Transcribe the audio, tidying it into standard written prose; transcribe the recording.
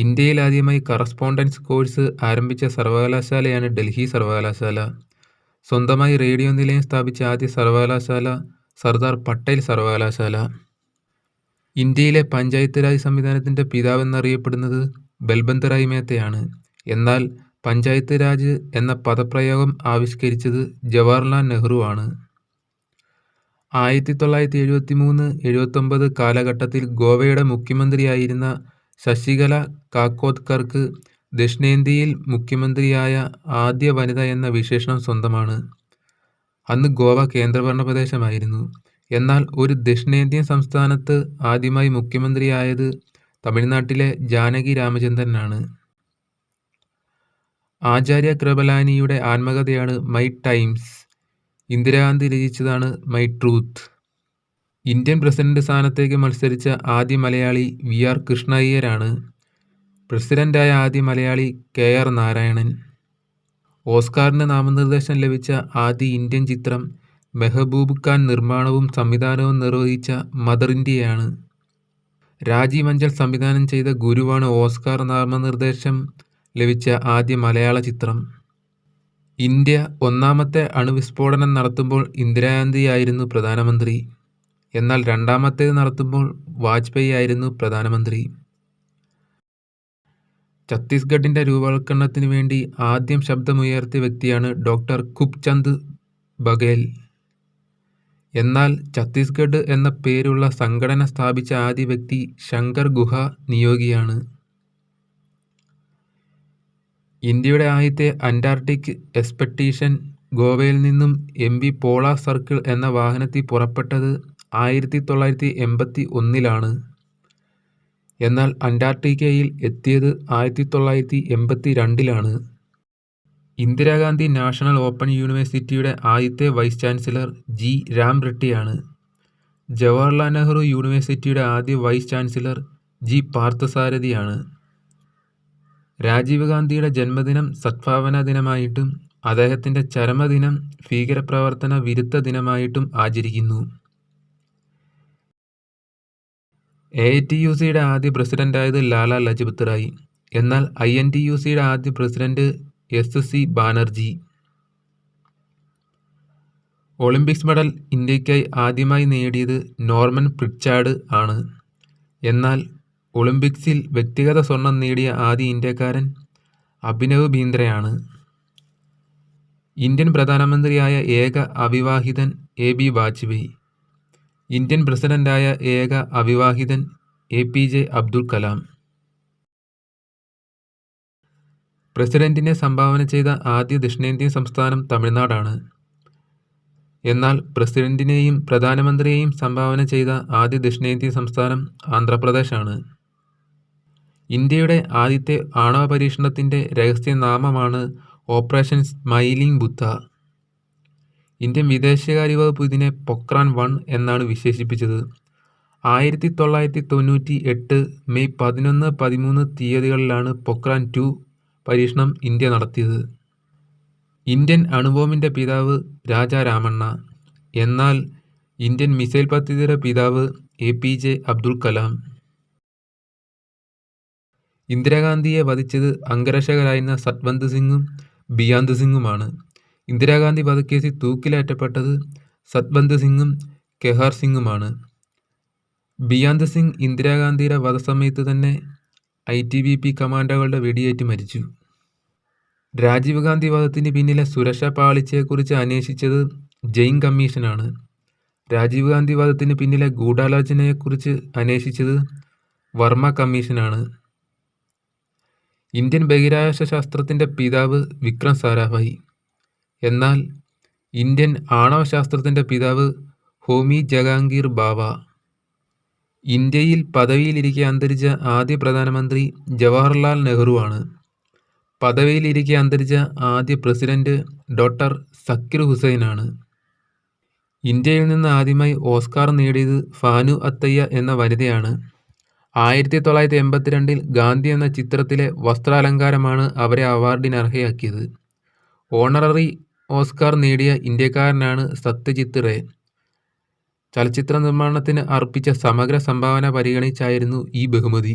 ഇന്ത്യയിൽ ആദ്യമായി correspondence course ആരംഭിച്ച സർവകലാശാലയാണ് ഡൽഹി സർവകലാശാല. സ്വന്തമായി റേഡിയോ നിലയം സ്ഥാപിച്ച ആദ്യ സർവകലാശാല സർദാർ പട്ടേൽ സർവകലാശാല. ഇന്ത്യയിലെ പഞ്ചായത്ത് രാജ് സംവിധാനത്തിൻ്റെ പിതാവെന്നറിയപ്പെടുന്നത് ബൽബന്ത് റായ് മേത്തയാണ്. എന്നാൽ പഞ്ചായത്ത് രാജ് എന്ന പദപ്രയോഗം ആവിഷ്കരിച്ചത് ജവഹർലാൽ നെഹ്റു ആണ്. 1973-79 കാലഘട്ടത്തിൽ ഗോവയുടെ മുഖ്യമന്ത്രിയായിരുന്ന ശശികല കാക്കോദ്കർക്ക് ദക്ഷിണേന്ത്യയിൽ മുഖ്യമന്ത്രിയായ ആദ്യ വനിത എന്ന വിശേഷണം സ്വന്തമാണ്. അന്ന് ഗോവ കേന്ദ്രഭരണ പ്രദേശമായിരുന്നു. എന്നാൽ ഒരു ദക്ഷിണേന്ത്യൻ സംസ്ഥാനത്ത് ആദ്യമായി മുഖ്യമന്ത്രിയായത് തമിഴ്നാട്ടിലെ ജാനകി രാമചന്ദ്രനാണ്. ആചാര്യ കൃപലാനിയുടെ ആത്മകഥയാണ് മൈ ടൈംസ്. ഇന്ദിരാഗാന്ധി രചിച്ചതാണ് മൈ ട്രൂത്ത്. ഇന്ത്യൻ പ്രസിഡന്റ് സ്ഥാനത്തേക്ക് മത്സരിച്ച ആദ്യ മലയാളി വി ആർ കൃഷ്ണയ്യരാണ്. പ്രസിഡന്റായ ആദ്യ മലയാളി കെ ആർ നാരായണൻ. ഓസ്കാറിന് നാമനിർദ്ദേശം ലഭിച്ച ആദ്യ ഇന്ത്യൻ ചിത്രം മെഹബൂബ് ഖാൻ നിർമ്മാണവും സംവിധാനവും നിർവഹിച്ച മദർ ഇന്ത്യയാണ്. രാജീവ് അഞ്ചൽ സംവിധാനം ചെയ്ത ഗുരുവാണ് ഓസ്കാർ നാമനിർദ്ദേശം ലഭിച്ച ആദ്യ മലയാള ചിത്രം. ഇന്ത്യ ഒന്നാമത്തെ അണുവിസ്ഫോടനം നടത്തുമ്പോൾ ഇന്ദിരാഗാന്ധിയായിരുന്നു പ്രധാനമന്ത്രി. എന്നാൽ രണ്ടാമത്തേത് നടത്തുമ്പോൾ വാജ്പേയി ആയിരുന്നു പ്രധാനമന്ത്രി. ഛത്തീസ്ഗഡിൻ്റെ രൂപവത്കരണത്തിനു വേണ്ടി ആദ്യം ശബ്ദമുയർത്തിയ വ്യക്തിയാണ് ഡോക്ടർ ഖുബ് ചന്ദ് ബഘേൽ. എന്നാൽ ഛത്തീസ്ഗഡ് എന്ന പേരുള്ള സംഘടന സ്ഥാപിച്ച ആദ്യ വ്യക്തി ശങ്കർ ഗുഹ നിയോഗിയാണ്. ഇന്ത്യയുടെ ആദ്യത്തെ അന്റാർട്ടിക് എക്സ്പെഡീഷൻ ഗോവയിൽ നിന്നും MV പോളാർ സർക്കിൾ എന്ന വാഹനത്തിൽ പുറപ്പെട്ടത് 1981 എന്നാൽ അന്റാർട്ടിക്കയിൽ എത്തിയത് 1982 ഇന്ദിരാഗാന്ധി നാഷണൽ ഓപ്പൺ യൂണിവേഴ്സിറ്റിയുടെ ആദ്യത്തെ വൈസ് ചാൻസലർ ജി രാം റെഡ്ഡിയാണ്. ജവഹർലാൽ നെഹ്റു യൂണിവേഴ്സിറ്റിയുടെ ആദ്യ വൈസ് ചാൻസലർ ജി പാർത്ഥസാരഥിയാണ്. രാജീവ് ഗാന്ധിയുടെ ജന്മദിനം സദ്ഭാവന ദിനമായിട്ടും അദ്ദേഹത്തിൻ്റെ ചരമദിനം ഭീകരപ്രവർത്തന വിരുദ്ധ ദിനമായിട്ടും ആചരിക്കുന്നു. AITUCയുടെ ആദ്യ പ്രസിഡന്റായത് ലാലാ ലജ്പത് റായ്. എന്നാൽ INTUCയുടെ ആദ്യ president SC Banerjee. Olympics medal ഇന്ത്യയ്ക്കായി ആദ്യമായി നേടിയത് നോർമൻ പ്രിച്ചാർഡ് ആണ്. എന്നാൽ ഒളിമ്പിക്സിൽ വ്യക്തിഗത സ്വർണം നേടിയ ആദ്യ ഇന്ത്യക്കാരൻ അഭിനവ് ബിന്ദ്രയാണ്. ഇന്ത്യൻ പ്രധാനമന്ത്രിയായ ഏക അവിവാഹിതൻ AB വാജ്പേയി. ഇന്ത്യൻ പ്രസിഡന്റായ ഏക അവിവാഹിതൻ APJ അബ്ദുൽ കലാം. പ്രസിഡന്റിനെ സംഭാവന ചെയ്ത ആദ്യ ദക്ഷിണേന്ത്യൻ സംസ്ഥാനം തമിഴ്നാടാണ്. എന്നാൽ പ്രസിഡന്റിനെയും പ്രധാനമന്ത്രിയെയും സംഭാവന ചെയ്ത ആദ്യ ദക്ഷിണേന്ത്യൻ സംസ്ഥാനം ആന്ധ്രാപ്രദേശാണ്. ഇന്ത്യയുടെ ആദ്യത്തെ ആണവ പരീക്ഷണത്തിൻ്റെ രഹസ്യനാമമാണ് ഓപ്പറേഷൻ സ്മൈലിംഗ് ബുദ്ധ. ഇന്ത്യൻ വിദേശകാര്യ വകുപ്പ് ഇതിനെ പൊക്രാൻ 1 എന്നാണ് വിശേഷിപ്പിച്ചത്. 1998 മെയ് 11, 13 തീയതികളിലാണ് പൊക്രാൻ 2 പരീക്ഷണം ഇന്ത്യ നടത്തിയത്. ഇന്ത്യൻ അണുബോംബിൻ്റെ പിതാവ് രാജാ രാമണ്ണ. എന്നാൽ ഇന്ത്യൻ മിസൈൽ പദ്ധതിയുടെ പിതാവ് APJ അബ്ദുൽ കലാം. ഇന്ദിരാഗാന്ധിയെ വധിച്ചത് അംഗരക്ഷകരായിരുന്ന സത്വന്ത് സിംഗും ബിയാന്ത് സിംഗുമാണ്. ഇന്ദിരാഗാന്ധി വധക്കേസിൽ തൂക്കിലേറ്റപ്പെട്ടത് സത്വന്ത് സിംഗും കെഹാർ സിംഗുമാണ്. ബിയാന്ത് സിംഗ് ഇന്ദിരാഗാന്ധിയുടെ വധസമയത്ത് തന്നെ ITBP കമാൻഡോകളുടെ വെടിയേറ്റ് മരിച്ചു. രാജീവ് ഗാന്ധി വധത്തിന് പിന്നിലെ സുരക്ഷാ പാളിച്ചയെക്കുറിച്ച് അന്വേഷിച്ചത് ജെയിൻ കമ്മീഷനാണ്. രാജീവ് ഗാന്ധി വധത്തിന് പിന്നിലെ ഗൂഢാലോചനയെക്കുറിച്ച് അന്വേഷിച്ചത് വർമ്മ കമ്മീഷനാണ്. ഇന്ത്യൻ ബഹിരാകാശ ശാസ്ത്രത്തിൻ്റെ പിതാവ് വിക്രം സാരാഭായ്. എന്നാൽ ഇന്ത്യൻ ആണവശാസ്ത്രത്തിൻ്റെ പിതാവ് ഹോമി ജഹാംഗീർ ബാവ. ഇന്ത്യയിൽ പദവിയിലിരിക്കെ അന്തരിച്ച ആദ്യ പ്രധാനമന്ത്രി ജവഹർലാൽ നെഹ്റു ആണ്. പദവിയിലിരിക്കെ അന്തരിച്ച ആദ്യ പ്രസിഡന്റ് ഡോക്ടർ സക്കീർ ഹുസൈനാണ്. ഇന്ത്യയിൽ നിന്ന് ആദ്യമായി ഓസ്കാർ നേടിയത് ഭാനു അത്തയ്യ എന്ന വനിതയാണ്. 1982 ഗാന്ധി എന്ന ചിത്രത്തിലെ വസ്ത്രാലങ്കാരമാണ് അവരെ അവാർഡിന് അർഹയാക്കിയത്. ഓണററി ഓസ്കാർ നേടിയ ഇന്ത്യക്കാരനാണ് സത്യജിത്ത് റേ. ചലച്ചിത്ര നിർമ്മാണത്തിന് അർപ്പിച്ച സമഗ്ര സംഭാവന പരിഗണിച്ചായിരുന്നു ഈ ബഹുമതി.